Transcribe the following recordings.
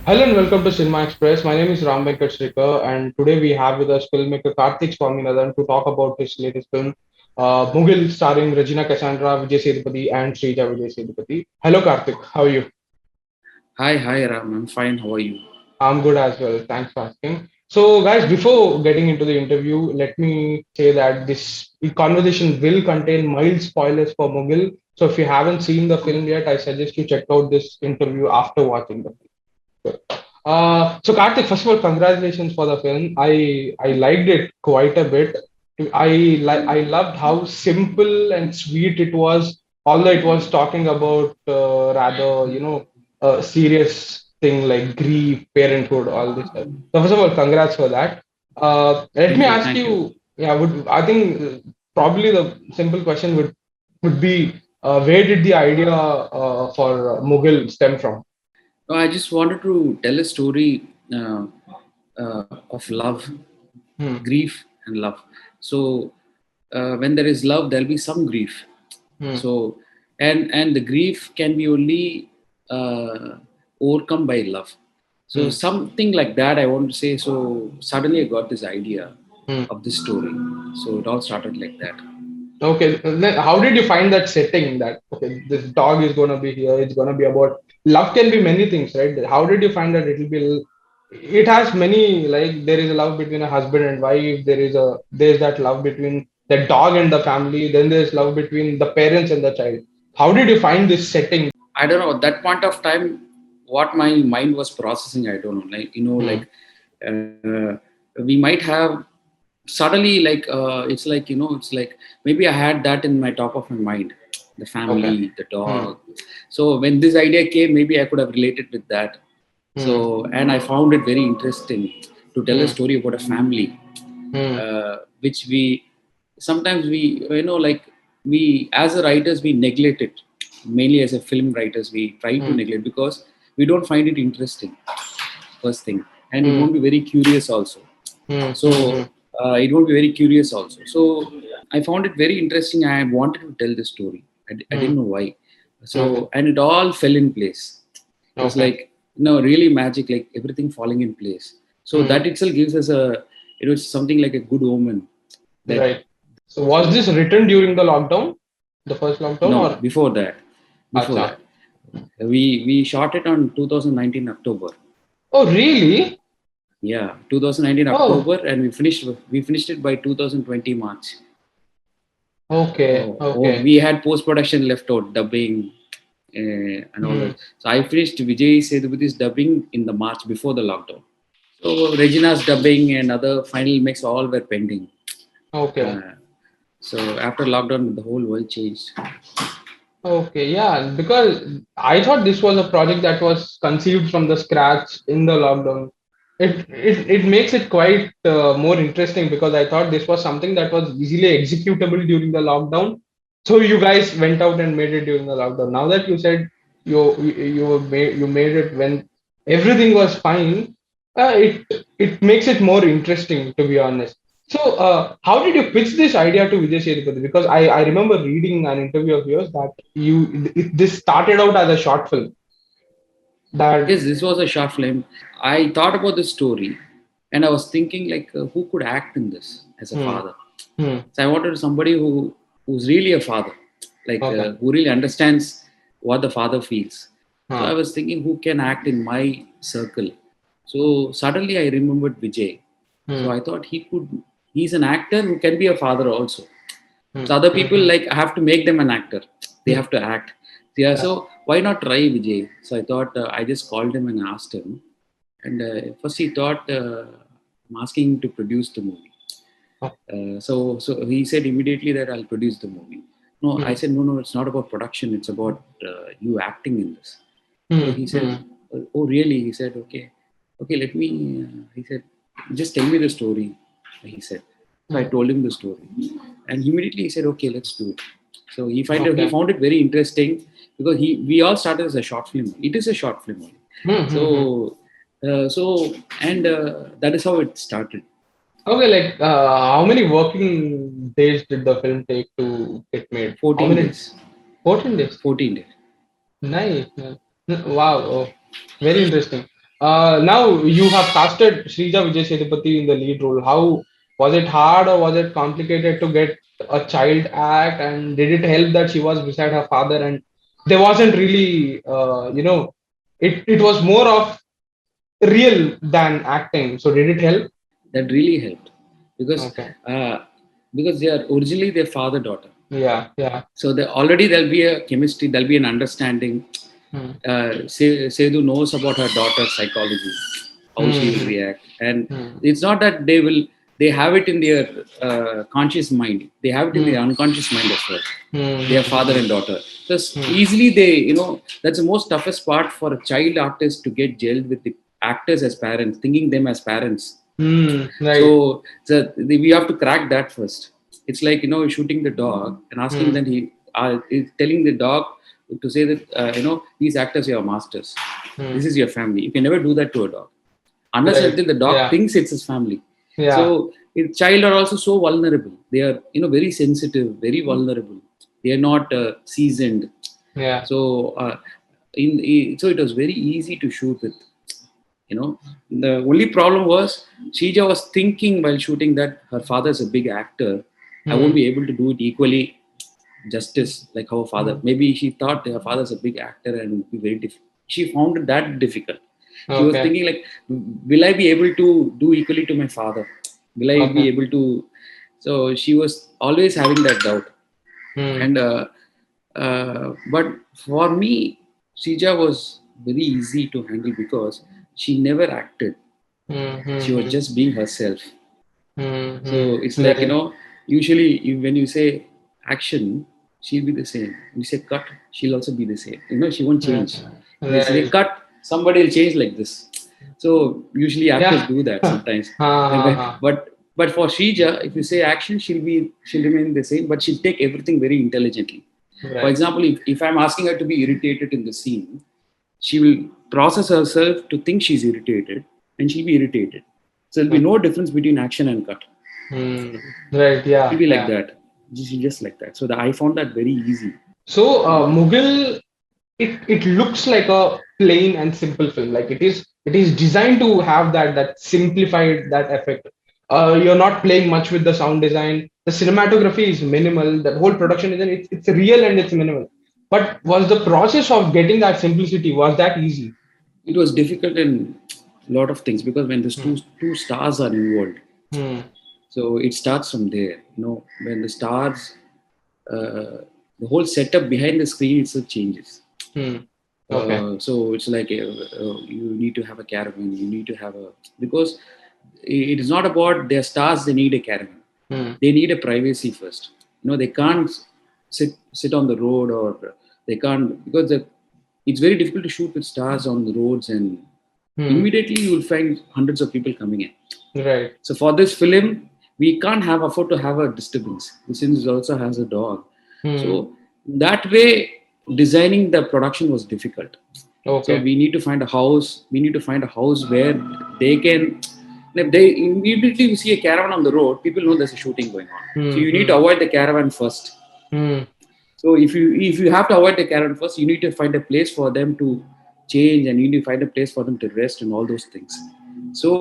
Hello and welcome to Cinema Express. My name is Ram Venkat Srikar, and today we have with us filmmaker Karthik Swaminathan to talk about his latest film, Mughal, starring Regina Cassandra, Vijay Sethupathi, and Srija Vijay Sethupathi. Hello, Karthik. How are you? Hi, Ram. I'm fine. How are you? I'm good as well. Thanks for asking. So, guys, before getting into the interview, let me say that this conversation will contain mild spoilers for Mughal. So, if you haven't seen the film yet, I suggest you check out this interview after watching the film. So Karthik, first of all, congratulations for the film. I liked it quite a bit. I loved how simple and sweet it was. Although it was talking about rather a serious thing like grief, parenthood, all this stuff. So first of all, congrats for that. Let me Thank you. ask Thank you. you. Yeah, would I think probably the simple question would be where did the idea for Mughal stem from? No, I just wanted to tell a story of love, Hmm. grief, and love. So, when there is love, there'll be some grief. Hmm. So, and the grief can be only overcome by love. So, Hmm. something like that. I want to say. So, suddenly I got this idea Hmm. of this story. So, it all started like that. Okay, then how did you find that setting that okay, this dog is gonna be here, it's gonna be about love can be many things, right? How did you find that it has many like there is a love between a husband and wife, there's that love between the dog and the family, then there's love between the parents and the child. How did you find this setting? I don't know at that point of time what my mind was processing. I don't know, Hmm. uh, we might have suddenly it's like it's like maybe I had that in my top of my mind, the Okay. family, the Hmm. dog. So when this idea came, maybe I could have related with that. Hmm. So and I found it very interesting to tell a Hmm. story about a family, Hmm. which we sometimes we like we as a writers we neglect it, mainly as a film writers we try to Hmm. neglect because we don't find it interesting, first thing, and it Hmm. won't be very curious also. Hmm. So Hmm. Hmm. it won't be very curious also. So I found it very interesting. I wanted to tell the story. I Hmm. didn't know why. Okay. So and it all fell in place. It was Okay. like really magic, like everything falling in place. So Hmm. that itself gives us a it's something like a good omen that. Right. So was So this written during the lockdown, the first lockdown, no, or before acha? that we shot it on 2019 October. Oh, really? Yeah, 2019 Oh, October, and we finished it by 2020 March. okay, Oh, okay. we had post production left out, dubbing, and all Hmm. that. So I finished Vijay Sethupathis dubbing in the March before the lockdown. So Regina's dubbing and other final mix all were pending. Okay, Uh, so after lockdown, the whole world changed. okay. Yeah, because I thought this was a project that was conceived from the scratch in the lockdown. It makes it quite more interesting because I thought this was something that was easily executable during the lockdown. So you guys went out and made it during the lockdown. Now that you said you made it when everything was fine, it makes it more interesting to be honest. So how did you pitch this idea to Vijay Sethupathi? Because I remember reading an interview of yours that this started out as a short film that Yes, this was a short film. I thought about the story, and I was thinking like, who could act in this as a hmm, father? hmm, So I wanted somebody who's really a father, like okay, who really understands what the father feels. So I huh, was thinking who can act in my circle. So suddenly I remembered Vijay. hmm, So I thought he could. He's an actor who can be a father also. hmm, So other hmm, people hmm, like I have to make them an actor. They hmm, have to act. Yeah. yeah, So why not try Vijay? So I thought I just called him and asked him. And first he thought I'm asking him to produce the movie. oh, So he said immediately that I'll produce the movie. No, I hmm, said no, it's not about production. It's about you acting in this. So hmm, he said, hmm, oh really? He said, okay, let me. He said, just tell me the story. He said. So I hmm, told him the story, and immediately he said, okay, let's do it. So he okay, found it very interesting because we all started as a short film. It is a short film only. hmm, hmm, hmm. So and that is how it started. Okay, like how many working days did the film take to get made? How 14 many? days. 14 days. 14 days. Nice. Nice. Wow. Oh, very interesting. Now you have casted Shrija Vijay Sethupathi in the lead role. How was it hard or was it complicated to get a child act? And did it help that she was beside her father and there wasn't really, it was more of real than acting. So did it help? That really helped because Okay. uh, they are originally their father daughter. Yeah. Yeah. So already there'll be a chemistry, there'll be an understanding. Hmm. Sedu knows about her daughter's psychology, how she will Hmm. react, and Hmm. it's not that they have it in their conscious mind; they have it in Hmm. their unconscious mind as well. Hmm. Their father and daughter. Just Hmm. easily that's the most toughest part for a child artist to get gelled with the actors as parents, thinking them as parents. Right. So we have to crack that first. It's like shooting the dog and asking Hmm. that he's telling the dog to say that these actors are your masters. Hmm. This is your family. You can never do that to a dog unless and Right. until the dog Yeah. thinks it's his family. Yeah. So child are also so vulnerable. They are very sensitive, very vulnerable. They are not seasoned. Yeah. So so it was very easy to shoot with. The only problem was Shija was thinking while shooting that her father is a big actor. I won't Hmm. be able to do it equally justice like her father. Hmm. Maybe she thought her father is a big actor and it would be very difficult. She found it that difficult. She was Okay. thinking like, will I be able to do equally to my father? Will I be Okay. able to? So she was always having that doubt. Hmm. And but for me, Shija was very easy to handle because she never acted. Hmm. She was Hmm. just being herself. Hmm. So it's like, Right. usually when you say action, she'll be the same. When you say cut, she'll also be the same. She won't Yeah. change. When you say Right. cut, somebody will change like this. So usually actors Yeah. do that Ha sometimes. ha But for Shrija, if you say action, she'll remain the same, but she'll take everything very intelligently. ha. For Right. example, if I'm asking her to be irritated in the scene, she will process herself to think she's irritated and she'll be irritated. So there'll be no Okay. difference between action and cut. Hmm. Right. She'll Yeah. be like Yeah. that. She's just like that. So I found that very easy. So, Mughal, it looks like a plain and simple film. Like it is designed to have that simplified that effect. You're not playing much with the sound design. The cinematography is minimal. The whole production is it's real and it's minimal. But was the process of getting that simplicity was that easy? It was difficult in a lot of things because when there's Hmm. two stars are involved, Hmm. so it starts from there. When the stars, the whole setup behind the screen itself changes. Hmm. Okay. So it's like you need to have a caravan. You need to have a because it is not about their stars. They need a caravan. Hmm. They need a privacy first. They can't sit on the road or they can't because it's very difficult to shoot with stars on the roads and Hmm. immediately you will find hundreds of people coming in. Right. So for this film, we can't have afford to have a disturbance since it also has a dog. Hmm. So that way, designing the production was difficult. So Okay. we need to find a house. We need to find a house where they can. If they immediately you see a caravan on the road, people know there's a shooting going on. So Hmm. you need Hmm. to avoid the caravan first. Hmm. So if you have to avoid the caravan first, you need to find a place for them to change, and you need to find a place for them to rest and all those things. So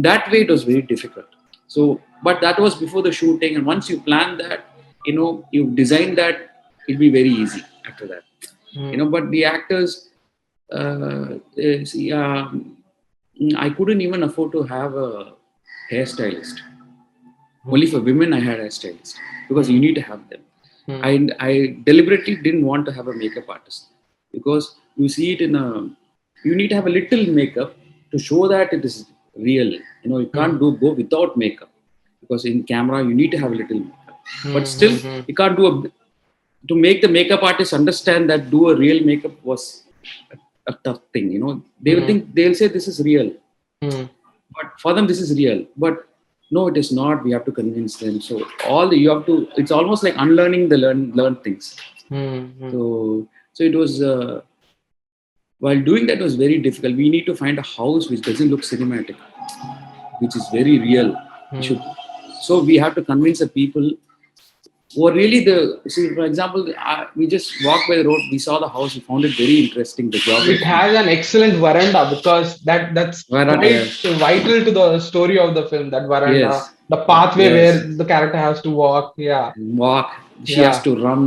that way it was very difficult. So, but that was before the shooting, and once you plan that, you design that, it'll be very easy after that. Hmm. But the actors, see, I couldn't even afford to have a hairstylist. Only for Okay. women, I had a stylist because you Hmm. need to have them. Hmm. I deliberately didn't want to have a makeup artist because you see it in a. You need to have a little makeup to show that it is real. You Hmm. can't go without makeup because in camera you need to have a little makeup. But Hmm. still, Hmm. you can't do to make the makeup artist understand that do a real makeup was a tough thing. They will Hmm. think they'll say this is real, Hmm. but for them this is real, but no it is not. We have to convince them. So you have to, it's almost like unlearning the learned things. Hmm. Hmm. So it was while doing that was very difficult. We need to find a house which doesn't look cinematic, which is very real. We Hmm. should, so we have to convince the people or really for example, we just walked by the road, we saw the house, we found it very interesting, the It geography. has an excellent veranda because that's Veranda, quite yes. vital to the story of the film. That veranda, Yes. the pathway where Yes. the character has to walk. Yeah, Walk. She has yeah, to run.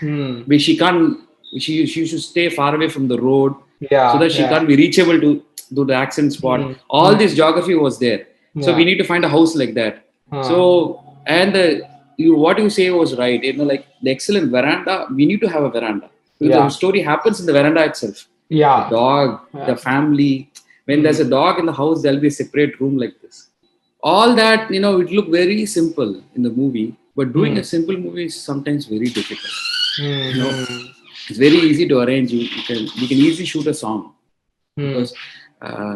hmm. But she can't. She should stay far away from the road so Yeah, that she yeah, can't be reachable to the accent spot. hmm. All Hmm. this geography was there. So we Yeah, need to find a house like that. uh, So and what you say was right. Like the excellent veranda. We need to have a veranda. Because the yeah, story happens in the veranda itself. The yeah, dog, the yeah. family. When Hmm. there's a dog in the house, there'll be a separate room like this. All that, it looked very simple in the movie, but doing Hmm. a simple movie is sometimes very difficult. Hmm. You know, Hmm. it's very easy to arrange. You can easily shoot a song Hmm. because uh,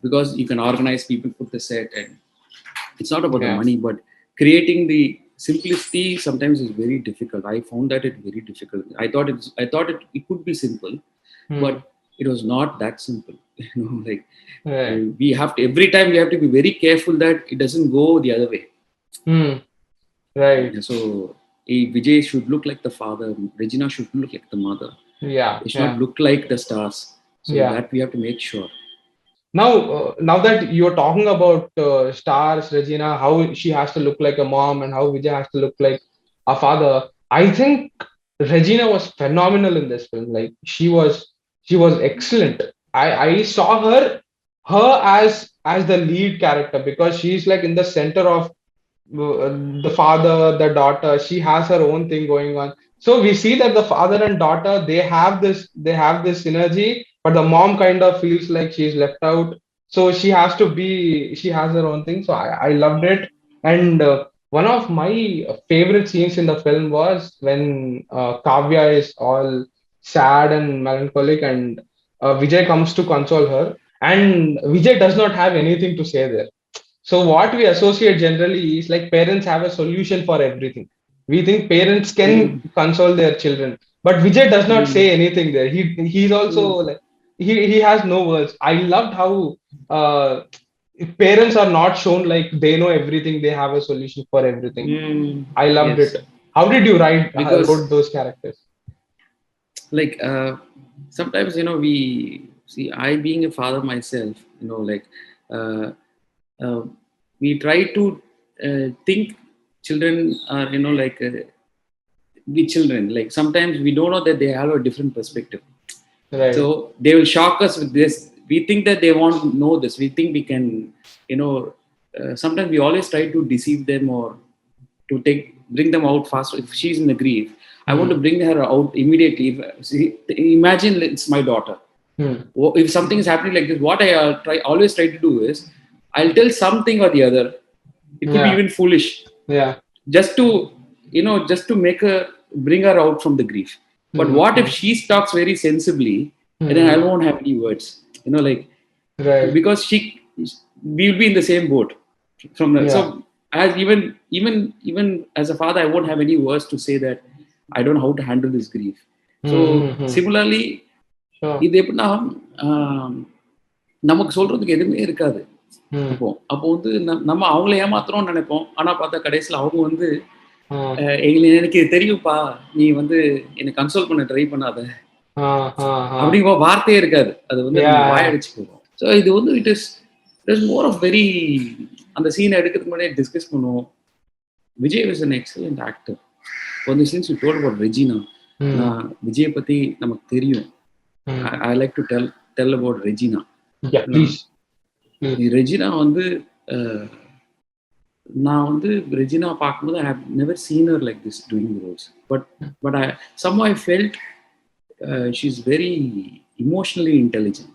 because you can organize people, put the set, and it's not about the Yeah. money, but creating the simplicity sometimes is very difficult. I found that it very difficult. I thought it could be simple, Hmm. but it was not that simple. Like Right. we have to every time we have to be very careful that it doesn't go the other way. Hmm. Right. So Vijay should look like the father, Regina should look like the mother. Yeah. They should not Yeah. look like the stars. So Yeah. that we have to make sure. Now that you're talking about stars, Regina, how she has to look like a mom and how Vijay has to look like a father, I think Regina was phenomenal in this film. Like she was excellent. I saw her as the lead character because she's like in the center of the father, the daughter. She has her own thing going on. So we see that the father and daughter they have this synergy, but the mom kind of feels like she's left out. So she has her own thing. So I loved it. And one of my favorite scenes in the film was when Kavya is all sad and melancholic, and Vijay comes to console her, and Vijay does not have anything to say there. So what we associate generally is like parents have a solution for everything. We think parents can Mm, console their children, but Vijay does not mm, say anything there. He's also mm, like he has no words. I loved how uh, parents are not shown like they know everything. They have a solution for everything. mm, I loved yes, it. How did you because wrote those characters? like sometimes we see, I being a father myself, like uh, uh, we try to think children are like we children, like sometimes we don't know that they have a different perspective. So Right. they will shock us with this. We think that they want to know this. We think we can, sometimes we always try to deceive them or to bring them out fast. If she's in the grief, I want to Hmm. bring her out immediately. Imagine it's my daughter. Hmm. If something is happening like this, what I always try to do is I'll tell something or the other. It could be Yeah. even foolish, Yeah. just to just to bring her out from the grief. But Hmm. what if Hmm. she talks very sensibly, and then I Hmm. won't have any words, like Right. because we'll be in the same boat from the, so Yeah. as even as a father, I won't have any words to say that I don't know how to handle this grief. So Hmm. Hmm. Hmm. similarly, Sure. இது எப்படின்னா ஆஹ், நமக்கு சொல்றதுக்கு எதுவுமே இருக்காது. Hmm. அப்போ வந்து நம்ம அவங்கள ஏமாத்துறோம்னு நினைப்போம். ஆனா பார்த்தா கடைசியில அவங்க வந்து Hmm. எனக்கு இது தெரியும்ப்பா, நீ வந்து என்னை கன்சோல் பண்ண ட்ரை பண்ணாத Uh. அப்படிங்கிற வார்த்தையே இருக்காது. அது வந்து நம்ம Yeah. வாயடிச்சு போகும். ஸோ இது வந்து it is more of very, அந்த சீனை எடுக்கிறதுக்கு முன்னாடியே டிஸ்கஸ் பண்ணுவோம். Vijay was an excellent actor. For the scenes you told about Regina, Hmm. நான் விஜய் பத்தி நமக்கு தெரியும். Hmm. I like to tell about Regina. Yeah, please. Please. Regina வந்து நான் வந்து ரெஜினா பார்க்கும்போது I have never seen her like this doing roles. But I somehow I felt she's very emotionally intelligent.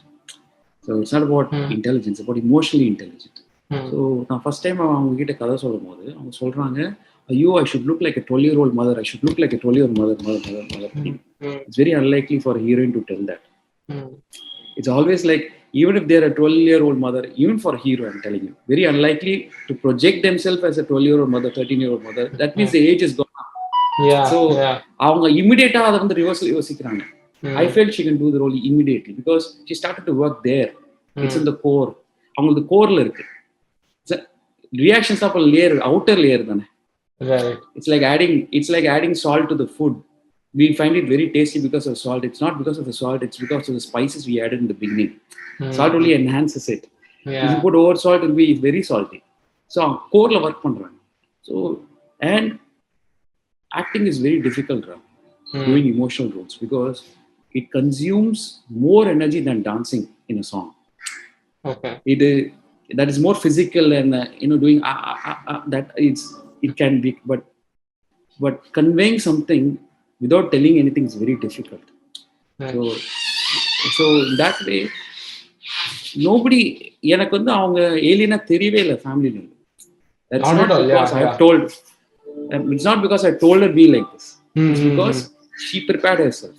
So it's not about Hmm. intelligence, about emotionally intelligent. Hmm. So நான் first time அவங்க கிட்ட கதை சொல்லும் போது அவங்க சொல்றாங்க, ஐயோ I should look like a 12-year-old mother, I should look like a 12-year mother. Hmm. Hmm. It's very unlikely for a heroine to tell that. Hmm. It's always like, even if they're a 12-year-old mother, even for a hero, I'm telling you, very unlikely to project themselves as a 12-year-old mother, 13-year-old mother. That means Hmm. the age is gone. Yeah. So Yeah. அவங்க immediate அதை வந்து reversal யோசிக்கிறாங்க. I Hmm. felt she can do the role immediately because she started to work there. It's Hmm. in the core. அவங்களுக்கு கோர்ல இருக்கு. Reactions அப்போ layer, outer layer தானே. Right. It's like adding salt to the food. We find it very tasty because of salt. It's not because of the salt, it's because of the spices we added in the beginning. Salt only enhances it. If you Yeah. put over salt, it will be very salty. So core la work பண்றாங்க. So and acting is very difficult, Ram, doing emotional roles, because it consumes more energy than dancing in a song. Okay. That is more physical, and doing that it can be, but conveying something without telling anything is very difficult. Right. So in that way, nobody எனக்கு வந்து அவங்க ஏலியனா தெரியவே இல்லை ஃபேமிலில. That's Not not at all. because Yeah. I have Yeah. told. It's not because I told her be like this. It's Mm-hmm. because she prepared herself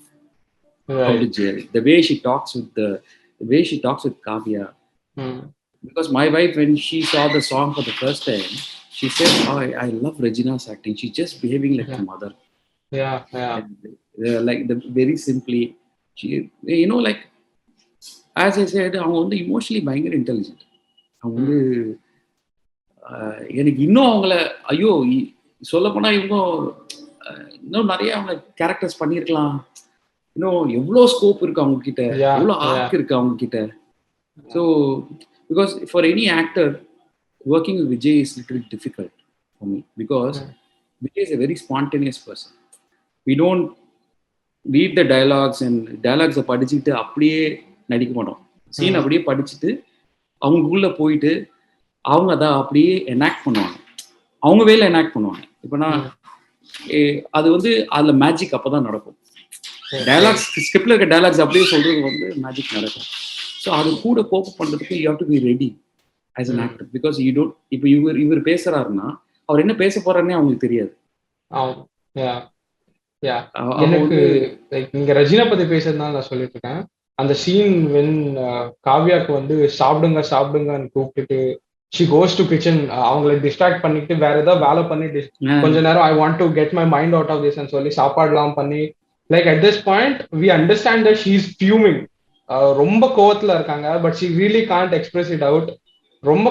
to come to Right. jail. The way she talks with Kavya. Because my wife, when she saw the song for the first time, she said, "Oh, I love Regina's acting. She's just behaving like a mother." Yeah. Yeah. And, like the very simply, she, like as I said, அவங்க வந்து emotionally பயங்கர intelligent. அவங்க வந்து எனக்கு இன்னும் அவங்கள ஐயோ சொல்ல போனா இவங்க இன்னும் நிறைய அவங்க கேரக்டர்ஸ் பண்ணியிருக்கலாம். இன்னும் எவ்வளோ ஸ்கோப் இருக்கு அவங்க கிட்ட, எவ்வளோ ஆர்க் இருக்கு அவங்க கிட்ட. So because for any actor working with Vijay is little difficult for me, because Vijay is a very spontaneous person. We don't read the dialogues and dialogues படிச்சுட்டு அப்படியே நடிக்க மாட்டோம். சீன் அப்படியே படிச்சுட்டு அவங்களுக்குள்ள போயிட்டு அவங்க அதை அப்படியே எனாக்ட் பண்ணுவாங்க, அவங்க வேலை எனாக்ட் பண்ணுவாங்க. இப்போ நான் அது வந்து அதுல மேஜிக் அப்பதான் நடக்கும். டைலாக்ஸ் ஸ்கிரிப்ட்ல இருக்க டைலாக்ஸ் அப்படியே சொல்றது வந்து மேஜிக் நடக்கும். ஸோ அது கூட கோப் பண்றதுக்கு you have to be ready as an actor, because you don't. இப்போ இவர் பேசுறாருன்னா அவர் என்ன பேச போறாருன்னே அவங்களுக்கு தெரியாது. எனக்கு நீங்க ரஜினா பத்தி பேசுறதுனால நான் சொல்லிட்டு இருக்கேன். அந்த சீன் வென் காவ்யாக்கு வந்து சாப்பிடுங்கன்னு கூப்பிட்டுட்டு she goes to kitchen, அவங்களை டிஸ்ட்ராக்ட் பண்ணிட்டு வேற ஏதாவது வேலை பண்ணிட்டு கொஞ்ச நேரம் I want to get my mind out of this and சொல்லி சாப்பாடுலாம் பண்ணி, like at this point we understand that she is fuming. ரொம்ப கோவத்துல இருக்காங்க, but she really can't express it out. ரொம்ப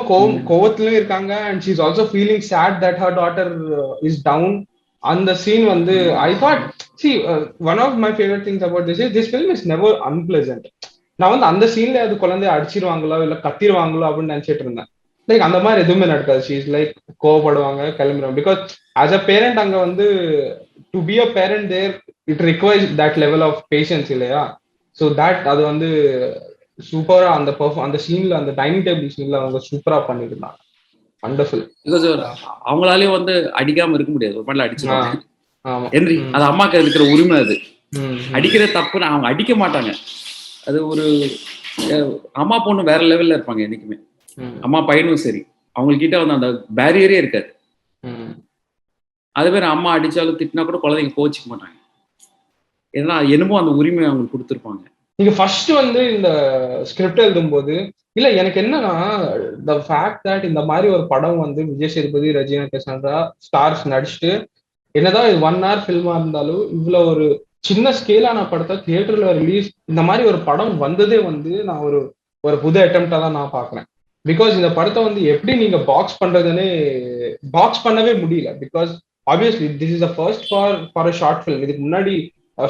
கோவத்திலும் இருக்காங்க, and she's also feeling sad that her daughter is down. அந்த scene வந்து I thought, one of my favorite things about this film is never unpleasant. நான் வந்து அந்த சீன்ல அது குழந்தைய அடிச்சிருவாங்களோ இல்ல கத்திருவாங்களோ அப்படின்னு நினைச்சிட்டு இருந்தேன். லைக் அந்த மாதிரி எதுவுமே நடக்காது. ஷீ இஸ் லைக் கோவப்படுவாங்க, கிளம்பிடுவாங்க. பிகாஸ் ஆஸ் அ பேரண்ட் அங்க வந்து to be a parent there it requires that level of patience இல்லையா? ஸோ தட் அது வந்து சூப்பரா அந்த சீன்ல, அந்த டைனிங் டேபிள் சீன்ல அவங்க சூப்பரா பண்ணிருந்தாங்க. வண்டர்ஃபுல். பிகாஸ் அவங்களாலே வந்து அடிக்காம இருக்க முடியாது, ஒரு பாட்டில் அடிச்சிருவாங்க. ஹென்றி அது அம்மாக்கு இருக்கிற உரிமை, அது அடிக்கிற தப்புன்னு அவங்க அடிக்க மாட்டாங்க. அது ஒரு அம்மா பொண்ணு வேற லெவல்ல இருப்பாங்க என்னைக்குமே. அம்மா பையனும் சரி, அவங்ககிட்ட வந்து அந்த பேரியரே இருக்காது. அதே மாதிரி அம்மா அடிச்சாலும் திட்டினா கூட குழந்தைங்க கோச்சிக்க மாட்டாங்க, ஏன்னா என்னமோ அந்த உரிமை அவங்களுக்கு கொடுத்துருப்பாங்க. நீங்க ஃபர்ஸ்ட் வந்து இந்த ஸ்கிரிப்ட் எழுதும் போது இல்ல எனக்கு என்னன்னா த ஃபேக்ட் தட் இந்த மாதிரி ஒரு படம் வந்து விஜய் சேதுபதி, ரெஜினா கசாண்ட்ரா ஸ்டார்ஸ் நடிச்சுட்டு, என்னதான் இது 1 hour ஃபில்மா இருந்தாலும் இவ்வளவு ஒரு சின்ன ஸ்கேலான படத்தை தியேட்டர்ல ரிலீஸ், இந்த மாதிரி ஒரு படம் வந்ததே வந்து நான் ஒரு புது அட்டெம்ப்டா தான் நான் பாக்குறேன். பிகாஸ் இந்த படத்தை வந்து எப்படி நீங்க பாக்ஸ் பண்றதுன்னு பாக்ஸ் பண்ணவே முடியல. Because obviously this is the first for a short film. இதுக்கு முன்னாடி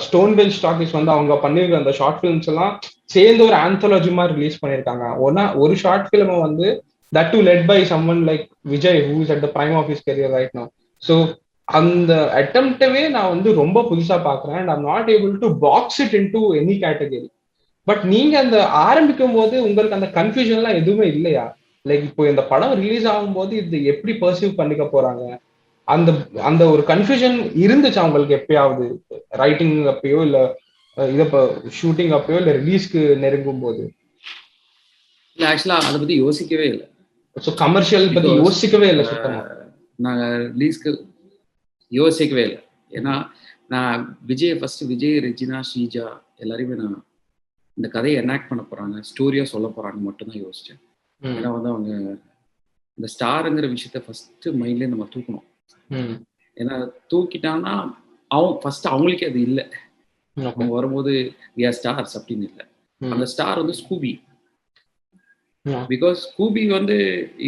ஸ்டோன் பெஞ்ச் டாக்கீஸ் வந்து அவங்க பண்ணிருக்க அந்த ஷார்ட் ஃபிலிம்ஸ் எல்லாம் சேர்ந்து ஒரு ஆந்தாலஜி மாதிரி ரிலீஸ் பண்ணிருக்காங்க. ஒரு ஷார்ட் ஃபிலிமை வந்து that to led by someone like Vijay who is at the prime of his career right now. So அந்த அட்டெம்ப்டவே நான் வந்து ரொம்ப புதுசா பாக்குறேன். And I'm not able to box it in to any category. But நீங்க அந்த ஆரம்பிக்கும் போது உங்களுக்கு அந்த கன்ஃபியூஷன் எல்லாம் எதுவுமே இல்லையா? லைக் இப்போ இந்த படம் ரிலீஸ் ஆகும் போது இது எப்படி பர்சீவ் பண்ணிக்க போறாங்க, அந்த அந்த ஒரு கன்ஃபியூஷன் இருந்துச்சு அவங்களுக்கு எப்பயாவது ரைட்டிங் அப்பயோ இல்ல இத ஷூட்டிங் அப்பயோ இல்ல ரிலீஸ்க்கு நெருங்கும் போது? இல்ல, ஆக்சுவலா அதை பத்தி யோசிக்கவே இல்லை. ஸோ கமர்ஷியல் பத்தி யோசிக்கவே இல்லை சுத்தமா. நாங்க ரிலீஸ்க்கு யோசிக்கவே இல்லை. ஏன்னா நான் விஜய், ரெஜினா, ஸ்ரீஜா எல்லாரையுமே நான் இந்த கதையை எனாக்ட் பண்ண போறாங்க, ஸ்டோரியா சொல்ல போறாங்க மட்டும்தான் யோசிச்சேன். ஏன்னா வந்து அவங்க இந்த ஸ்டாருங்கிற விஷயத்த ஃபர்ஸ்ட் மைண்ட்ல நம்ம தூக்கணும். ஏன்னா தூக்கிட்டாங்கன்னா ஃபர்ஸ்ட் அவங்களுக்கே அது இல்லை. அவங்க வரும்போது வி ஆர் ஸ்டார்ஸ் அப்படின்னு இல்லை. அந்த ஸ்டார் வந்து ஸ்கூபி. பிகாஸ் ஸ்கூபி வந்து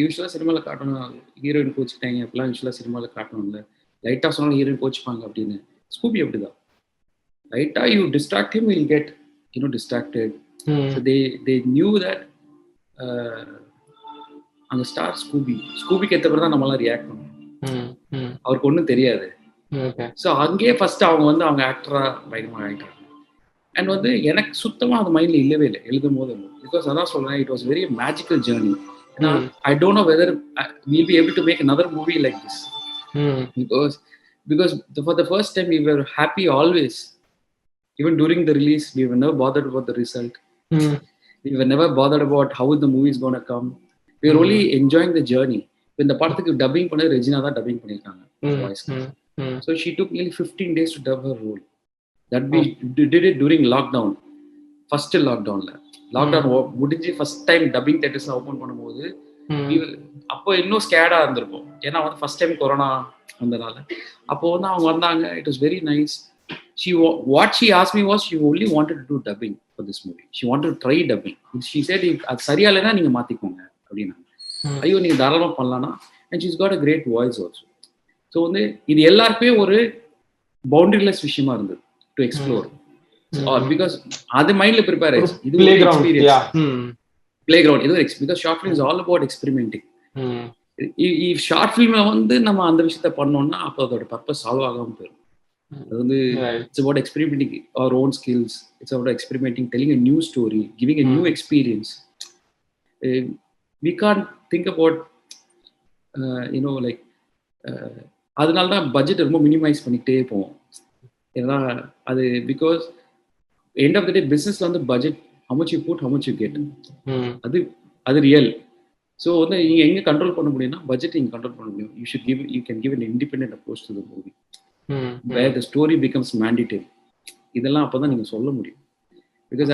யூஸ்வலா சினிமாவில் காட்டணும், ஹீரோயின் கோச்சிட்டாங்க அப்படிலாம் யூஸ்வலா சினிமாவில் காட்டணும்ல. லைட்டாக சொன்னாலும் ஹீரோயின் கோச்சிப்பாங்க அப்படின்னு. ஸ்கூபி அப்படிதான். லைட்டாக you distract him will get distracted. So they knew that அந்த ஸ்டார் ஸ்கூபிக்கு ஏற்ற பிறகு தான் நம்மளாம் ரியாக்ட் பண்ணுவோம். அவருக்கு ஒன்றும் தெரியாது. ஸோ அங்கேயே ஃபர்ஸ்ட் அவங்க ஆக்டரா பயங்கரமாக ஆகிட்டாங்க. அண்ட் வந்து எனக்கு சுத்தமாக அந்த மைண்டில் இல்லவே இல்லை எழுதும் போது. பிகாஸ் அதான் சொல்கிறேன், it was very magical journey. ஏன்னா I don't know whether will be able to make another movie like this. Because for the first time we were happy always. Even during the release, we were never bothered about the result. We were never bothered about how the movie is going to come. We were only enjoying the journey. When the part dubbing பண்ணது Regina தான் dubbing பண்ணிருக்காங்க voice. So she took nearly 15 days to dub her role. That we did it during lockdown. First lockdownல முடிஞ்சு first time dubbing theatres open பண்ணும்போது அப்போ இன்னும் SCADA இருந்திருக்கும். ஏன்னா வந்து ஃபர்ஸ்ட் டைம் கொரோனா வந்தனால. அப்போ வந்து அவங்க வந்தாங்க. It was very nice. What she asked me was she only wanted to do dubbing for this movie. She wanted to try dubbing. She said அது சரியா இல்லைன்னா நீங்க மாத்திக்கோங்க அப்படின்னா. ஐயோ நீங்க தாராளமா பண்ணலாம்னா. And she's got a great voice also. So வந்து இது எல்லாருக்குமே ஒரு பவுண்டரிலெஸ் விஷயமா இருந்தது டு எக்ஸ்ப்ளோர். பிகாஸ் அது மைண்ட்ல ப்ரிப்பேர் ஆயிடுச்சு. இது ஒரு எக்ஸ்பீரியன்ஸ். பிளேகிரவுண்ட் இது because short film is all about experimenting. Short ஃபிலிம்ல வந்து நம்ம அந்த விஷயத்த பண்ணோம்னா அப்போ அதோட பர்பஸ் சால்வ் ஆகாம போயிடும். அது வந்து it's about experimenting our own skills. It's about experimenting, telling a new story, giving a new experience. We can't think about like அதனால தான் பட்ஜெட் ரொம்ப மினிமைஸ் பண்ணிக்கிட்டே போவோம். ஏன்னா அது பிகாஸ் எண்ட் ஆஃப் த டே பிஸ்னஸ்ல வந்து budget how much you put, how much you get. அது real. So வந்து நீங்கள் எங்கே கண்ட்ரோல் பண்ண முடியும்னா பட்ஜெட் நீங்கள் கண்ட்ரோல் பண்ண முடியும். You can give an independent approach to the movie where the story becomes mandatory. இதெல்லாம் அப்போ தான் நீங்கள் சொல்ல முடியும். பிகாஸ்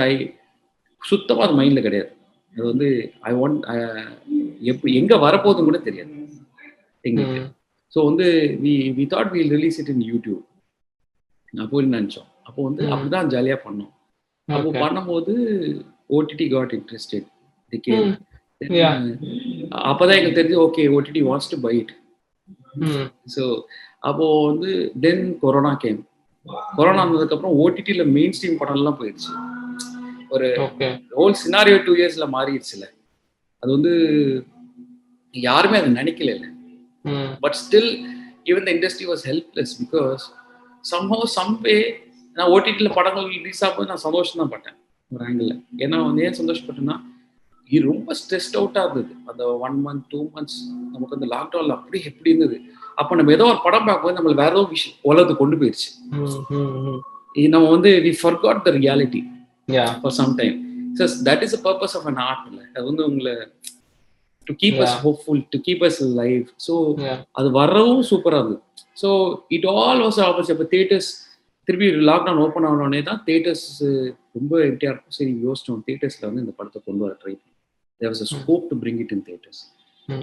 சுத்தமாக அது மைண்டில் கிடையாது. அது வந்து ஐ வாண்ட் எங்கே வரப்போகுதுன்னு கூட தெரியாது எங்களுக்கு. ஸோ வந்து we thought we'll release it in YouTube. அப்போ நினச்சோம். அப்போ வந்து அப்படிதான் ஜாலியாக பண்ணோம். அப்போ பண்ணும்போது ஓடிடி காட் இன்ட்ரெஸ்டட். அப்போதான் எங்களுக்கு தெரிஞ்சு okay OTT wants to buy it. So அப்போ வந்து தென் கொரோனா கேம். கொரோனா வந்ததுக்கப்புறம் ஓடிடியில் மெயின் ஸ்ட்ரீம் படம்லாம் போயிடுச்சு. ஒரு ஹோல் சினாரியோ 2 yearsல மாறிடுச்சுல. அது வந்து யாருமே அதை நினைக்கல. But still, even the industry was helpless because somehow, some way, நான் ஓடிடில படங்கள் ரிலீஸ் ஆகும்போது நான் சந்தோஷம் தான் பட்டேன் ஒரு ஆங்கிள். ஏன்னா வந்து ஏன் சந்தோஷப்பட்டேன்னா இது ரொம்ப ஸ்ட்ரெஸ்ட் அவுட்டாக இருந்தது அந்த 1 month 2 months. நமக்கு அந்த லாக்டவுன்ல அப்படி எப்படி இருந்தது. அப்போ நம்ம ஏதோ ஒரு படம் பார்க்கும்போது நம்மள வேற ஏதோ விஷயம் உலகத்துக்கு கொண்டு போயிடுச்சு. நம்ம வந்து we forgot the reality for some time. So that is the purpose of an art. அது வந்து உங்களை to keep us hopeful, to keep us alive. So அது வரவும் சூப்பரா இருந்தது. So it all was opposite. இப்போ தியேட்டர்ஸ் திருப்பி லாக்டவுன் ஓப்பன் ஆனோடனே தான் தியேட்டர்ஸ் ரொம்ப எம்டிஆர் இருக்கும். சரி யோசிச்சோம் தியேட்டர்ஸ்ல வந்து இந்த படத்தை கொண்டு வர ட்ரை பண்ணோம். There was a scope to bring it in theaters.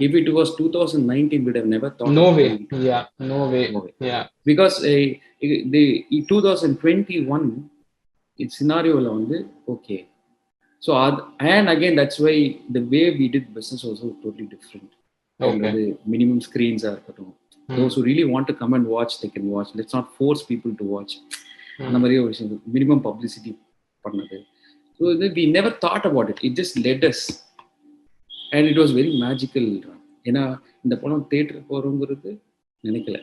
If it was 2019, we'd have never thought. No way. No way. Yeah. Because the 2021 scenario la வந்து okay. So and again that's why the way we did business was totally different. Okay. The minimum screens are those who really want to come and watch, they can watch. Let's not force people to watch. அந்த மாதிரி ஒரு விஷயம் minimum publicity பண்ணது. So we never thought about it. It just led us. And it was very magical. ஏன்னா இந்த படம் தியேட்டருக்கு போறோங்கிறது நினைக்கல.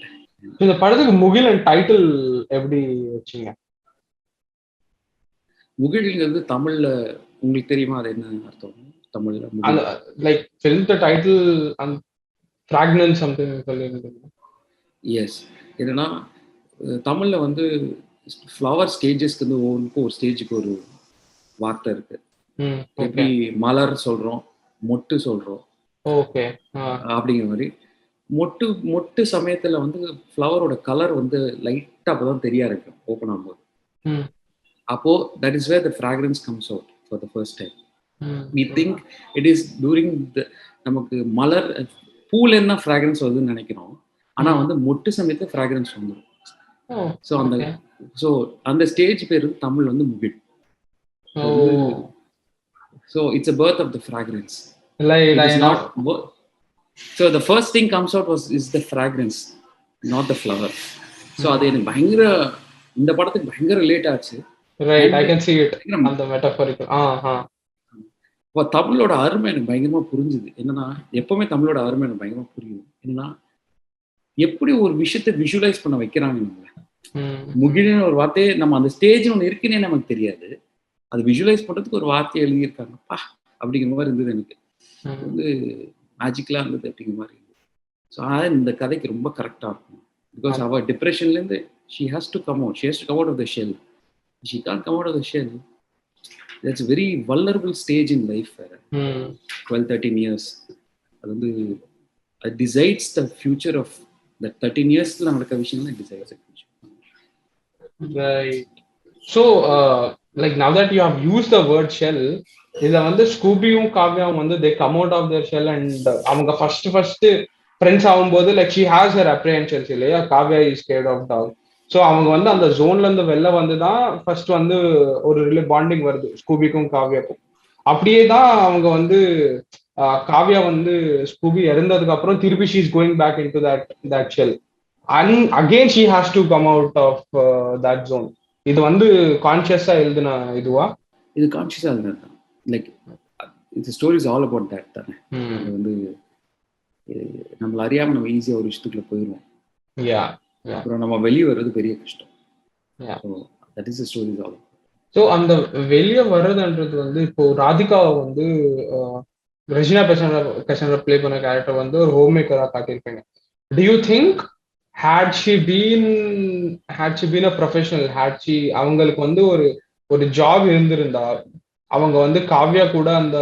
இந்த படத்துக்கு முகில் அண்ட் டைட்டில் எப்படி வச்சீங்க? முகிழ்ங்கிறது தமிழ்ல உங்களுக்கு தெரியுமா அது என்ன அர்த்தம்? தமிழ்ல like film the title and fragrance something சொல்லுங்க. எஸ். என்னன்னா தமிழ்ல வந்து ஃப்ளவர் ஸ்டேஜஸ்க்கு வந்து ஒரு ஸ்டேஜுக்கு ஒரு வார்த்தை இருக்கு. எப்படி மலர் சொல்றோம், மொட்டு சொல்றோம். ஓகே. அப்படிங்கிற மாதிரி மொட்டு சமயத்துல வந்து ஃப்ளவரோட கலர் வந்து லைட்டா அப்பதான் தெரிய இருக்கும் ஓப்பன் ஆகும்போது. அப்போ that is where the fragrance comes out for the first time. We think it is during the நமக்கு மலர் பூல என்ன fragrance வருதுன்னு நினைக்கிறோம். ஆனா வந்து மொட்டு சமயத்துல fragrance வந்துடும். ஸோ அந்த ஸ்டேஜ் பேர் தமிழ் வந்து முகிழ். So it's a birth of the fragrance. It is not. So the first thing comes out is the fragrance. Not the flower. So அது எனக்கு பயங்கர, இந்த படத்துக்கு பயங்கர ரிலேட் ஆச்சு. Right, I can see it அந்த மெட்டஃபரிக்கல். இப்போ தமிழோட அருமை எனக்கு பயங்கரமா புரிஞ்சுது. என்னன்னா, எப்பவுமே தமிழோட அருமை எனக்கு பயங்கரமா புரியுது. என்னன்னா, எப்படி ஒரு விஷயத்தை விஷுவலைஸ் பண்ண வைக்கிறாங்க நம்மள. முகிழ்னு ஒரு வார்த்தையே நம்ம அந்த ஸ்டேஜ் ஒன்று இருக்குன்னே நமக்கு தெரியாது, அது விஷுவலைஸ் பண்றதுக்கு ஒரு வார்த்தையை எழுதியிருக்காங்கப்பா அப்படிங்கிற மாதிரி இருந்தது எனக்கு. வந்து மேஜிக்கலா இருந்தது அப்படிங்கிற மாதிரி இருந்தது. ஸோ அதான் இந்த கதைக்கு ரொம்ப கரெக்டாக இருக்கும். பிகாஸ் அவள் டிப்ரெஷன்லேருந்து she has to come out, she has to come out of the shell. She can't come out of the shell. That's a very vulnerable stage in life. 12-13 years. அது வந்து it decides the future of that 13 yearsல நடக்கிற விஷயங்கள் decides the future. Right. So like now that you have used the word shell, இதுல வந்து ஸ்கூபியும் காவ்யாவும் வந்து they come out of their shell and அவங்க first friends ஆகும்போது like she has her apprehensions இல்லையா, Kavya is scared of dog. So அவங்க வந்து அந்த ஜோன்ல இருந்து வெளில வந்து தான் ஃபர்ஸ்ட் வந்து ஒரு பாண்டிங் வருது ஸ்கூபிக்கும் காவ்யாக்கும். அப்படியே தான் அவங்க வந்து காவ்யா வந்து ஸ்கூபி இறந்ததுக்கு அப்புறம் திருப்பி she is going back in to that shell and again she has to come out of that zone. இது வந்து கான்சியஸா எழுதுன இதுவா? இது கான்சியஸா எழுதுனது தான். லைக் இந்த story is all about that தானே. அது வந்து நம்மள அறியாம நம்ம ஈஸியா ஒரு விஷயத்துக்குள்ள போயிடுவோம். அப்புறம் நம்ம வெளியே வர்றது பெரிய கஷ்டம். That is the story is all. So அந்த வெளியே வர்றதுன்றது வந்து இப்போ ராதிகாவை வந்து ரெஜினா கசாண்ட்ரா ப்ளே பண்ண கேரக்டர் வந்து ஒரு ஹோம் மேக்கராக காட்டியிருப்பாங்க. To you think had she been a professional, அவங்களுக்கு வந்து ஒரு ஜாப் இருந்திருந்தா, அவங்க வந்து காவ்யா கூட அந்த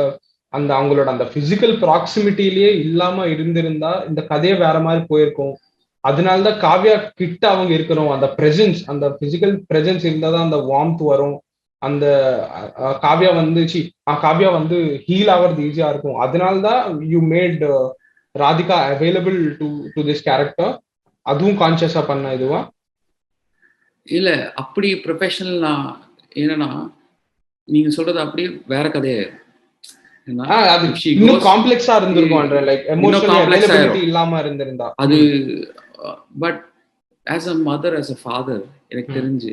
அவங்களோட அந்த பிசிக்கல் ப்ராக்சிமிட்டிலேயே இல்லாம இருந்திருந்தா இந்த கதையை வேற மாதிரி போயிருக்கும். அதனாலதான் காவ்யா கிட்ட அவங்க இருக்கிறோம், அந்த பிரசன்ஸ், அந்த பிசிக்கல் பிரசன்ஸ் இருந்தாதான் அந்த வார்ம்த் வரும். அந்த காவ்யா வந்து ஹீல் ஆகிறது ஈஸியா இருக்கும். அதனால்தான் you made Radhika available to this character. அதுவும் கான்சியஸா பண்ண இதுவா? இல்ல அப்படி ப்ரொஃபஷனல் என்னன்னா நீங்க சொல்றது அப்படியே வேற கதையே. அது இன்னும் காம்ப்ளெக்ஸா இருந்திருக்கும், லைக் எமோஷனல் அவைலபிலிட்டி இல்லாம இருந்திருந்தா அது. But as a mother, as a father, எனக்கு தெரிஞ்சு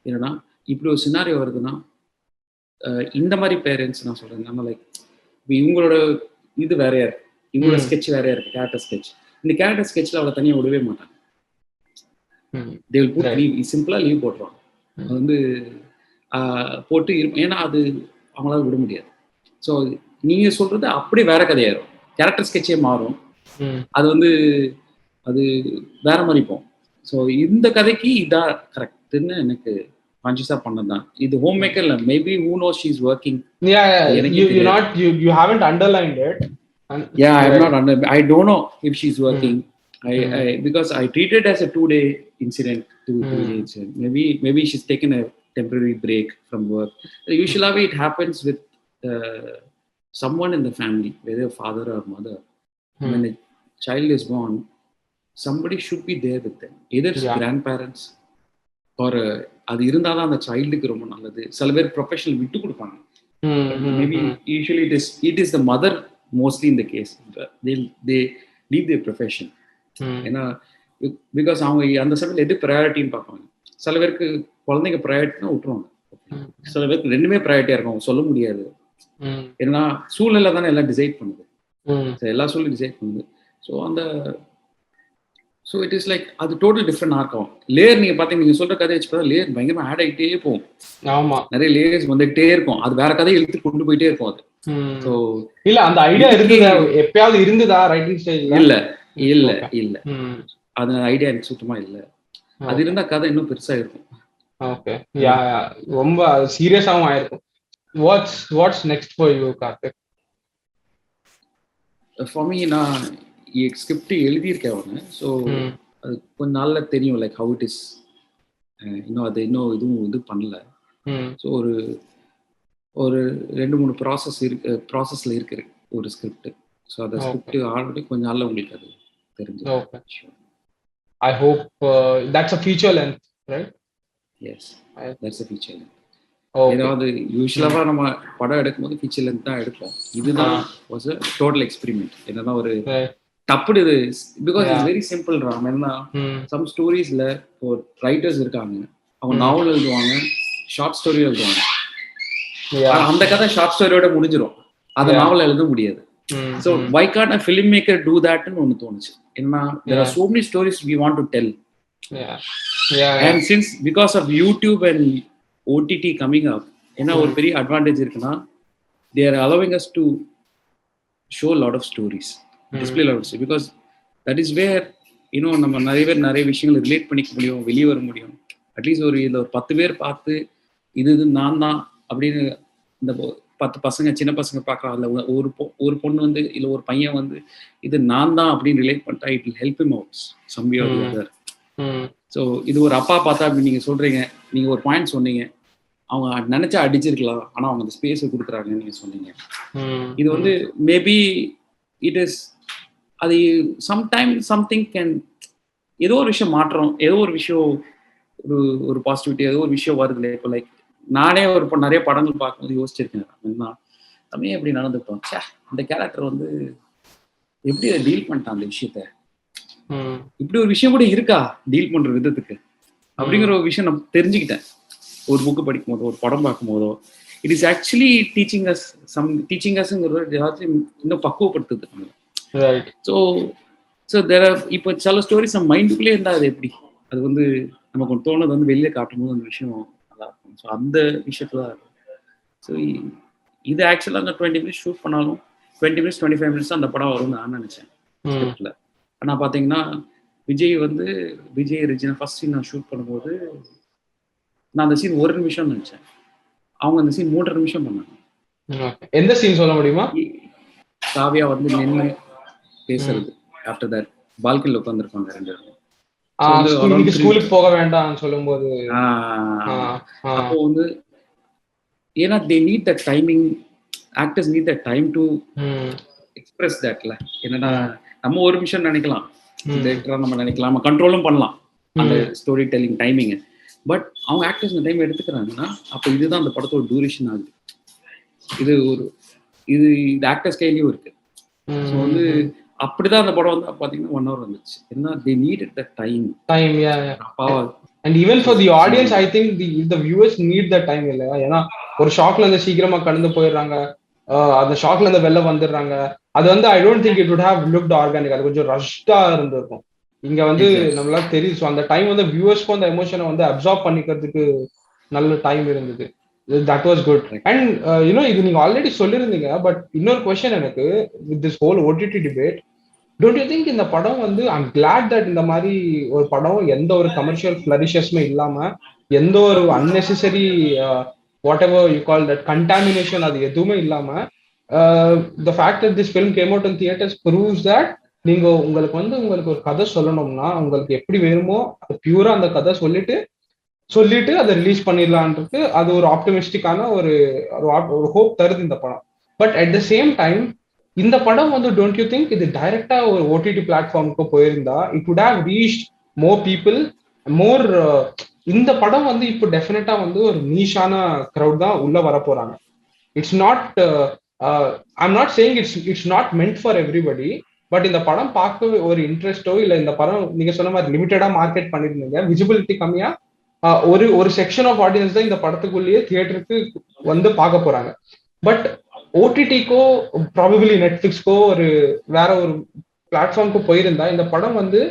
என்னன்னா இப்படி ஒரு சினாரியோ வருதுன்னா இந்த மாதிரி பேரண்ட்ஸ் நான் சொல்றேன், நம்ம லைக் இவங்களோட இது வேறையா இருக்கு, இவங்களோட ஸ்கெட்ச் வேறையா இருக்கு, கேரக்டர் ஸ்கெட்ச். இந்த கேரக்டர் ஸ்கெட்ச்ல அவளை தனியாக விடவே மாட்டாங்க. they will put leave, சிம்பிளா லீவ் போட்டுருவாங்க. அது வந்து போட்டு ஏன்னா அது அவங்களால விட முடியாது. ஸோ நீங்க சொல்றது அப்படியே வேற கதையாயிரும், கேரக்டர் ஸ்கெட்சே மாறும், அது வந்து அது வேற மாதிரி போகும். ஸோ இந்த கதைக்கு இதான் கரெக்ட்னு எனக்கு கான்ஷியஸா பண்ணதான். இது ஹோம் மேக்கர் இல்ல, maybe who knows she is working. you haven't underlined it. I don't know if she's working. Because I treated it as a 2-day incident, 2-3 days. Maybe she's taken a temporary break from work. Usually it happens with someone in the family, whether father or mother. When a child is born, somebody should be there with them, either grandparents or அது இருந்தாதான் அந்த சைல்டுக்கு ரொம்ப நல்லது. சில பேர் professional விட்டு கொடுப்பாங்க. Maybe usually it is the mother mostly in the case. They leave their profession. ஏன்னா பிகாஸ் அவங்க அந்த சமயத்தில் எது ப்ரையாரிட்டின்னு பார்ப்பாங்க. சில பேருக்கு குழந்தைங்க ப்ரையாரிட்டினா விட்டுருவாங்க, சில பேருக்கு ரெண்டுமே ப்ரையாரிட்டியா இருக்கும், சொல்ல முடியாது. ஏன்னா சூழ்நிலை தானே எல்லாம் டிசைட் பண்ணுது, எல்லா சூழ்நிலை டிசைட் பண்ணுது. ஸோ இட் இஸ் லைக் அது டோட்டல் டிஃப்ரெண்ட் ஆகும். லேயர் நீங்க பாத்தீங்க, நீங்க சொல்ற கதையை வச்சு பார்த்தா லேயர் பயங்கரமா ஆட் ஆகிட்டே போகும். ஆமா, நிறைய லேயர்ஸ் வந்துகிட்டே இருக்கும், அது வேற கதையை இழுத்து கொண்டு போயிட்டே இருக்கும். அது ஸோ இல்ல அந்த ஐடியா இருந்ததா, எப்பயாவது இருந்ததா ரைட்டிங் ஸ்டேஜ்ல? இல்ல அது ஐடியா எனக்கு சுத்தமா இல்ல. அது இருந்தா கதை இன்னும் பெருசா இருக்கும். ஓகே, யா ரொம்ப சீரியஸாவும் ஆயிருக்கும். What's next for you Karthik? For me, நான் ஸ்கிரிப்ட் எழுதியிருக்கேன் ஒன்று. ஸோ அது கொஞ்ச நாள்ல தெரியும், லைக் ஹவு இட் இஸ். இன்னும் அது இதுவும் இது பண்ணல. ஸோ ஒரு 2-3 ப்ராசஸ்ல இருக்கு ஒரு ஸ்கிரிப்ட். ஸோ அந்த ஸ்கிரிப்ட் ஆல்ரெடி கொஞ்ச நாள்ல உங்களுக்கு அது தெரிஞ்சு. I hope that's a feature length, right? Yes, that's a feature length. ஏதாவது யூஸ்வலாக நம்ம படம் எடுக்கும்போது ஃபீச்சர் லென்த் தான் எடுப்போம். இதுதான் வாஸ் அ டோட்டல் எக்ஸ்பெரிமெண்ட். என்னன்னா ஒரு டப்புடு இது because Yeah. It's very simple Ram. என்ன சம் ஸ்டோரிஸ்ல ஒரு ரைட்டர்ஸ் இருக்காங்க, அவங்க நாவல் எழுதுவாங்க, ஷார்ட் ஸ்டோரி எழுதுவாங்க. Yeah. அந்த கதை ஷார்ட் ஸ்டோரியோட முடிஞ்சிடும், அதை Yeah. நாவல் எழுத முடியாது. So why can't a filmmaker do that ன்னு ஒன்று தோணுச்சு. என்ன there are so many stories we want to tell. Yeah. Yeah. And since because of YouTube and OTT coming up, என்ன ஒரு பெரிய அட்வான்டேஜ் இருக்குன்னா, they are allowing us to show a lot of stories, display a lot of stories, because that is where நம்ம நிறைய விஷயங்களை relate பண்ணிக்க முடியும், வெளியே வர முடியும். அட்லீஸ்ட் இதில் ஒரு 10 பேர் பார்த்து இது நான் தான் அப்படின்னு இந்த 10 பசங்க சின்ன பசங்க பார்க்கலாம், இல்லை ஒரு பொண்ணு வந்து இல்லை ஒரு பையன் வந்து இது நான் தான் அப்படின்னு ரிலேட் பண்ணிட்டா it will help him out some way or the other. So இது ஒரு அப்பா பார்த்தா அப்படி நீங்கள் சொல்கிறீங்க, நீங்கள் ஒரு பாயிண்ட் சொன்னீங்க, அவங்க நினைச்சா அடிச்சிருக்கலாம், ஆனால் அவங்க அந்த ஸ்பேஸை கொடுக்குறாங்கன்னு நீங்கள் சொன்னீங்க. இது வந்து மேபி இட் இஸ் அது சம்டைம் சம்திங் கேன், ஏதோ ஒரு விஷயம் மாற்றம், ஏதோ ஒரு விஷயம் ஒரு பாசிட்டிவிட்டி, ஏதோ ஒரு விஷயம் வருது இல்லையா. இப்போ லைக் நானே நிறைய படங்கள் பார்க்கும்போது யோசிச்சிருக்கேன், நம்ம எப்படி நடந்துட்டோம், இந்த கேரக்டர் வந்து எப்படி அதை டீல் பண்ணிட்டான் அந்த விஷயத்த, இப்படி ஒரு விஷயம் கூட இருக்கா டீல் பண்ற விதத்துக்கு அப்படிங்கிற ஒரு விஷயம் நான் தெரிஞ்சுக்கிட்டேன் ஒரு புக்கு படிக்கும் போதோ ஒரு படம் பார்க்கும் போதோ. இட் இஸ் ஆக்சுவலி டீச்சிங் அஸ்ங்கிறது இன்னும் பக்குவப்படுத்துது. ஸோ தேர் ஆர் இப்போ சில ஸ்டோரிஸ் நம்ம மைண்டுக்குள்ளே இருந்தால் அது எப்படி, அது வந்து நமக்கு தோணுது வந்து வெளியே காட்டும் போது அந்த விஷயம் நல்லா இருக்கும். ஸோ அந்த விஷயத்துல தான் இருக்கும். ஸோ இது ஆக்சுவலாக அந்த 20 minutes ஷூட் பண்ணாலும் 20 minutes 25 minutes அந்த படம் வரும்னு நான் நினைச்சேன் ஸ்கிரிப்ட்ல. ஆனால் பார்த்தீங்கன்னா விஜய் ரெஜினா ஃபர்ஸ்ட் சீன் நான் ஷூட் பண்ணும்போது நான் அந்த சீன் 1 நிமிஷம் நினைச்சேன், அவங்க அந்த சீன் 3.5 நிமிஷம் பண்ணாங்க. எந்த சீன் சொல்ல முடியுமா? காவியா வந்து நின்று பேசுறது, ஆஃப்டர் தட் பால்கனில உட்காந்துருப்பாங்க 2 பேரும், ஸ்கூலுக்கு போக வேண்டாம் சொல்லும்போது. அப்போ வந்து ஏன்னா they need that timing, actors need that time to express that. என்னன்னா நம்ம 1 நிமிஷம் நினைக்கலாம், டைரக்டரா நம்ம நினைக்கலாம், நம்ம கண்ட்ரோலும் பண்ணலாம் அந்த ஸ்டோரி டெல்லிங் டைமிங். பட் அவங்க ஆக்டர்ஸ் இந்த டைம் எடுத்துக்கிறாங்கன்னா அப்போ இதுதான் அந்த படத்தோட டூரேஷன் ஆகுது. இது ஆக்டர்ஸ் கையிலயும் இருக்கு. ஸோ வந்து அப்படிதான் அந்த படம் வந்து பாத்தீங்கன்னா 1 hour வந்துச்சு. ஏன்னா they needed that time. And even for the audience, I think the viewers need that time இல்லையா? ஏன்னா ஒரு ஷாக்ல இருந்து சீக்கிரமா கடந்து போயிடுறாங்க, அந்த ஷாக்ல இருந்து வெளில வந்துடுறாங்க. அது வந்து I don't think it would have looked organic. அது கொஞ்சம் ரஷ்டா இருந்திருக்கும். இங்க வந்து நம்மளால தெரியும். ஸோ அந்த டைம் வந்து வியூவர்ஸ்க்கும் அந்த எமோஷனை வந்து அப்சார்ப் பண்ணிக்கிறதுக்கு நல்ல டைம் இருந்தது. That was good. அண்ட் இது நீங்க ஆல்ரெடி சொல்லியிருந்தீங்க. பட் இன்னொரு கொஸ்டின் எனக்கு, with this whole OTT debate, don't you think இந்த படம் வந்து ஐம் கிளாட் தட் இந்த மாதிரி ஒரு படம் எந்த ஒரு கமர்ஷியல் ஃபிளரிஷஸ்மே இல்லாம, எந்த ஒரு unnecessary what ever you call that contamination அது எதுவுமே இல்லாம, the fact that this film came out in theatres proves that நீங்க உங்களுக்கு ஒரு கதை சொல்லணும்னா உங்களுக்கு எப்படி வேணுமோ அது பியூரா அந்த கதை சொல்லிட்டு அதை ரிலீஸ் பண்ணிடலான்றது அது ஒரு ஆப்டிமிஸ்டிக்கான ஒரு ஹோப் தருது இந்த படம். But at the same time இந்த படம் வந்து டோன்ட் யூ திங்க் இது டைரக்டா ஒரு OTT பிளாட்ஃபார்முக்கு போயிருந்தா it would have reached more people மோர். இந்த படம் வந்து இப்போ டெஃபினட்டா வந்து ஒரு நீஷான க்ரௌட் தான் உள்ள வர போறாங்க. It's not I'm not saying it's not meant for everybody. But இந்த படம் பார்க்க ஒரு இன்ட்ரெஸ்டோ இல்லை இந்த படம் நீங்க சொன்ன மாதிரி லிமிட்டடா மார்க்கெட் பண்ணிருந்தீங்க, விசிபிலிட்டி கம்மியா, ஒரு செக்ஷன் ஆஃப் ஆடியன்ஸ் தான் இந்த படத்துக்குள்ளேயே தியேட்டருக்கு வந்து பார்க்க போறாங்க. பட் OTTக்கோ ப்ராபபிலி நெட்ஃபிளிக்ஸ்க்கோ வேற ஒரு பிளாட்ஃபார்முக்கு போயிருந்தா இந்த படம் வந்து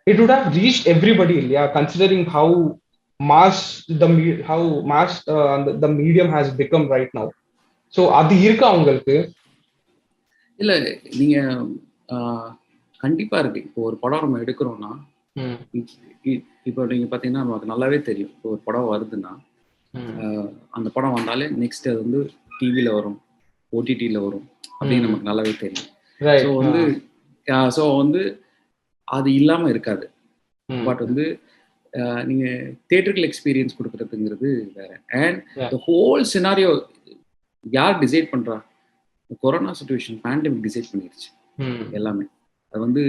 it would have reached everybody இல்லையா, considering how mass the medium has become right now. So அது இருக்கா உங்களுக்கு? இல்ல நீங்க கண்டிப்பா இருக்கு. இப்போ ஒரு படம் நம்ம எடுக்கிறோம்னா, இப்போ நீங்க பாத்தீங்கன்னா நமக்கு நல்லாவே தெரியும், இப்போ ஒரு படம் வருதுன்னா அந்த படம் வந்தாலே நெக்ஸ்ட் அது வந்து டிவில வரும், OTTல வரும் அப்படின்னு நமக்கு நல்லாவே தெரியும். ஸோ வந்து அது இல்லாம இருக்காது. பட் வந்து நீங்க தியேட்டர்கள் எக்ஸ்பீரியன்ஸ் கொடுக்கறதுங்கிறது வேற. அண்ட் த ஹோல் சினாரியோ யார் டிசைட் பண்றா? கொரோனா சிச்சுவேஷன், பேண்டமிக் டிசைட் பண்ணிருச்சு எல்லாமே. அது வந்து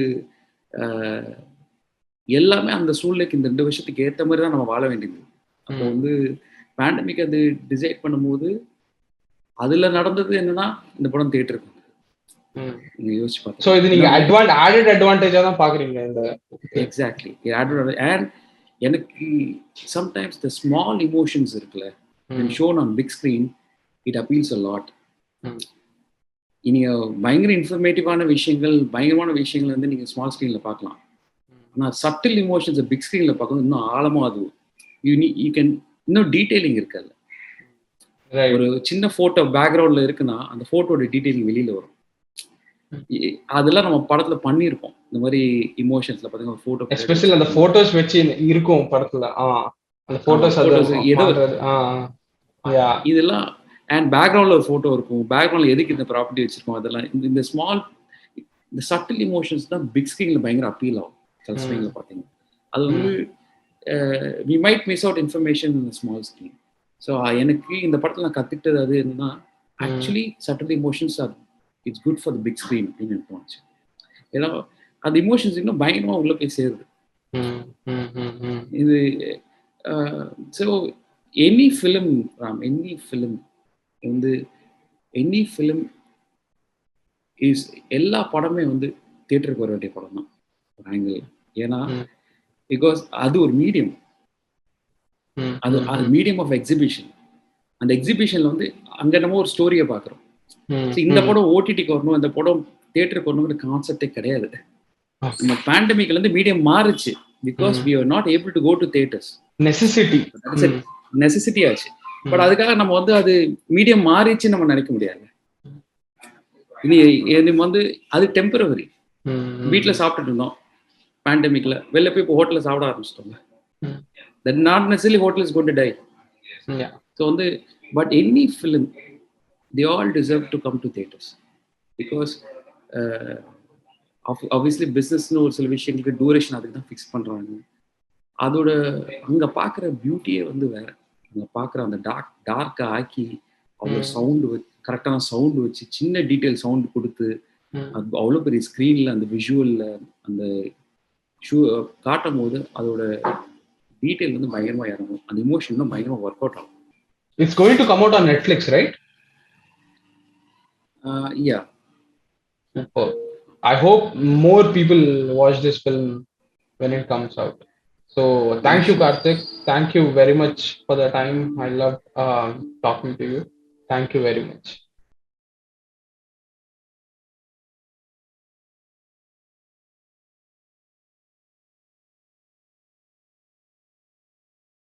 எல்லாமே அந்த சூழ்நிலைக்கு இந்த 2 வருஷத்துக்கு ஏற்ற மாதிரி தான் நம்ம வாழ வேண்டியது. அப்போ வந்து பேண்டமிக் அது டிசைட் பண்ணும்போது அதுல நடந்தது என்னன்னா இந்த படம் தியேட்டருக்கு. நீங்க யோசிச்சு ஸோ பார்த்தீங்கன்னா இது நீங்க ஆடட் அட்வான்டேஜா தான் பாக்குறீங்க இந்த. எக்ஸாக்ட்லி. அண்ட் எனக்கு சம்டைம்ஸ் த ஸ்மால் இமோஷன்ஸ் இருக்குல்ல, when shown on big screen it appeals a lot. நீங்க பயங்கர இன்ஃபர்மேட்டிவான விஷயங்கள், பயங்கரமான விஷயங்கள் வந்து நீங்க ஸ்மால் ஸ்க்ரீன்ல பார்க்கலாம். ஆனா சட்டில் இமோஷன்ஸ் பிக் ஸ்க்ரீன்ல பார்க்கும்போது இன்னும் ஆழமா அது யூ கேன் இன்னும் டீடைலிங் இருக்காது. ஒரு சின்ன போட்டோ பேக்ரவுண்ட்ல இருக்குன்னா அந்த போட்டோட டீடைலிங் வெளியில வரும். அதெல்லாம் நம்ம படத்துல பண்ணியிருப்போம். இந்த மாதிரி இமோஷன்ஸ்ல பாத்தீங்கன்னா போட்டோ எஸ்பெஷலி அந்த போட்டோஸ் வச்சு இருக்கும் படத்துல. அந்த போட்டோஸ் ஏதோ இதெல்லாம் அண்ட் பேக்ரவுண்ட்ல ஒரு போட்டோ இருக்கும். பேக்ரவுண்ட்ல எதுக்கு இந்த ப்ராப்பர்ட்டி வச்சிருக்கோம் அதெல்லாம் இந்த ஸ்மால் இந்த சட்டில் இமோஷன்ஸ் தான் பிக் ஸ்க்ரீன்ல பயங்கர அப்பீல் ஆகும். சில ஸ்க்ரீன்ல பாத்தீங்கன்னா அது வந்து we might miss out information in the small screen. So எனக்கு இந்த படத்தில் நான் கற்றுக்கிட்டது அது என்னன்னா, actually subtle emotions are it's good for the big screen அப்படின்னு எனக்கு தோணுச்சு. ஏன்னா அந்த இமோஷன்ஸ் இன்னும் பயங்கரமாக உள்ள போய் சேருது. இது ஸோ எனி ஃபிலிம் வந்து எனி ஃபிலிம் இஸ் எல்லா படமே வந்து தியேட்டருக்கு வர வேண்டிய படம் தான் ஒரு ஆங்கிள். ஏன்னா பிகாஸ் அது ஒரு மீடியம், அது மீடியம் ஆஃப் எக்ஸிபிஷன். அந்த எக்ஸிபிஷன்ல வந்து அங்க நம்ம ஒரு ஸ்டோரியை பாக்குறோம். இந்த படம் ஓடிடிக்கு வரணும், இந்த படம் தியேட்டருக்கு வரணுங்கிற கான்செப்டே கிடையாது. நம்ம பேண்டமிக்ல இருந்து மீடியம் மாறுச்சு because we are not able to go to theaters. Necessity ஆச்சு. பட் அதுக்காக நம்ம வந்து அது மீடியம் மாறிச்சு நம்ம நினைக்க முடியாது. இனி வந்து அது டெம்பரவரி. வீட்டுல சாப்பிட்டுட்டு இருந்தோம் பேண்டமிக்ல, வெளில போய் இப்போ ஹோட்டல்ல சாப்பிட ஆரம்பிச்சிட்டோங்க. That not necessarily hotel is going to die. So but any film they all deserve to come to theaters because obviously business no ஒரு சில விஷயங்களுக்கு டியூரேஷன் அதுக்கு தான் ஃபிக்ஸ் பண்றாங்க. அதோட அங்க பாக்குற பியூட்டியே வந்து வேற. அங்க பாக்குற அந்த டார்க்கா ஆக்கி அவ்வளோ சவுண்டு கரெக்டான சவுண்டு வச்சு சின்ன டீட்டெயில் சவுண்டு கொடுத்து அவ்வளோ பெரிய ஸ்க்ரீன்ல அந்த விஷுவல்ல அந்த காட்டும் போது அதோட டீடைல் வந்து பயங்கரமா இறங்கும். அந்த இமோஷன் பயங்கரமா ஒர்க் அவுட் ஆகும். It's going to come out on Netflix, right? Yeah. I hope more people watch this film when it comes out. So thank you, Karthik. Thank you very much for the time. I love talking to you. Thank you very much.